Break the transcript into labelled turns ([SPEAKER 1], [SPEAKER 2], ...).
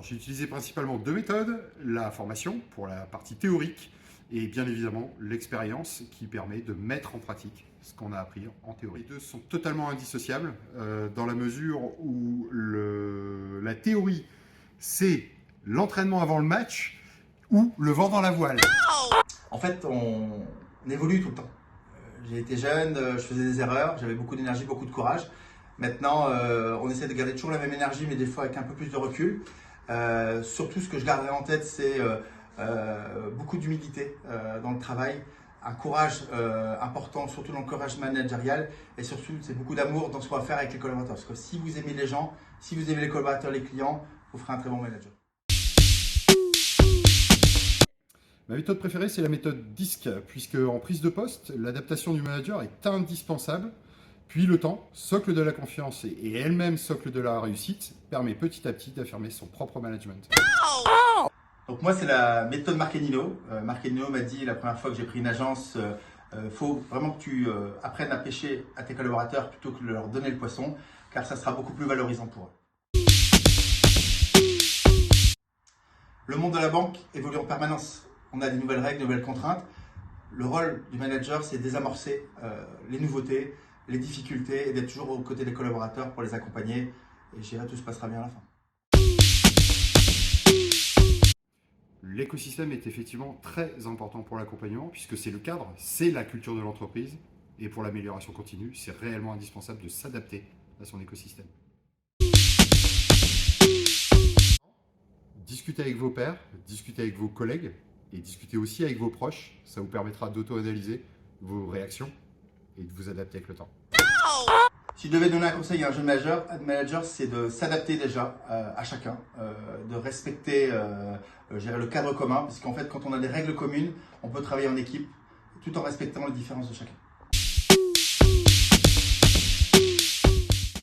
[SPEAKER 1] j'ai utilisé principalement deux méthodes, la formation pour la partie théorique et bien évidemment l'expérience qui permet de mettre en pratique ce qu'on a appris en théorie. Les deux sont totalement indissociables dans la mesure où la théorie, c'est l'entraînement avant le match ou le vent dans la voile.
[SPEAKER 2] En fait, on évolue tout le temps. J'ai été jeune, je faisais des erreurs, j'avais beaucoup d'énergie, beaucoup de courage. Maintenant, on essaie de garder toujours la même énergie, mais des fois avec un peu plus de recul. Surtout, ce que je garderai en tête, c'est beaucoup d'humilité dans le travail, un courage important, surtout dans le courage managérial, et surtout, c'est beaucoup d'amour dans ce qu'on va faire avec les collaborateurs. Parce que si vous aimez les gens, si vous aimez les collaborateurs, les clients, vous ferez un très bon manager.
[SPEAKER 1] Ma méthode préférée, c'est la méthode DISC, puisque en prise de poste, l'adaptation du manager est indispensable. Puis le temps, socle de la confiance et elle-même socle de la réussite, permet petit à petit d'affirmer son propre management.
[SPEAKER 2] Donc moi, c'est la méthode Marquenino. Marquenino m'a dit la première fois que j'ai pris une agence, faut vraiment que tu apprennes à pêcher à tes collaborateurs plutôt que de leur donner le poisson, car ça sera beaucoup plus valorisant pour eux. Le monde de la banque évolue en permanence. On a des nouvelles règles, de nouvelles contraintes. Le rôle du manager, c'est désamorcer les nouveautés, les difficultés et d'être toujours aux côtés des collaborateurs pour les accompagner. Et je dirais tout se passera bien à la fin.
[SPEAKER 1] L'écosystème est effectivement très important pour l'accompagnement, puisque c'est le cadre, c'est la culture de l'entreprise. Et pour l'amélioration continue, c'est réellement indispensable de s'adapter à son écosystème. Discutez avec vos pairs, discutez avec vos collègues et discutez aussi avec vos proches. Ça vous permettra d'auto-analyser vos réactions et de vous adapter avec le temps.
[SPEAKER 2] Si je devais donner un conseil à un jeune manager, c'est de s'adapter déjà à chacun, de respecter je dirais, le cadre commun, parce qu'en fait, quand on a des règles communes, on peut travailler en équipe tout en respectant les différences de chacun.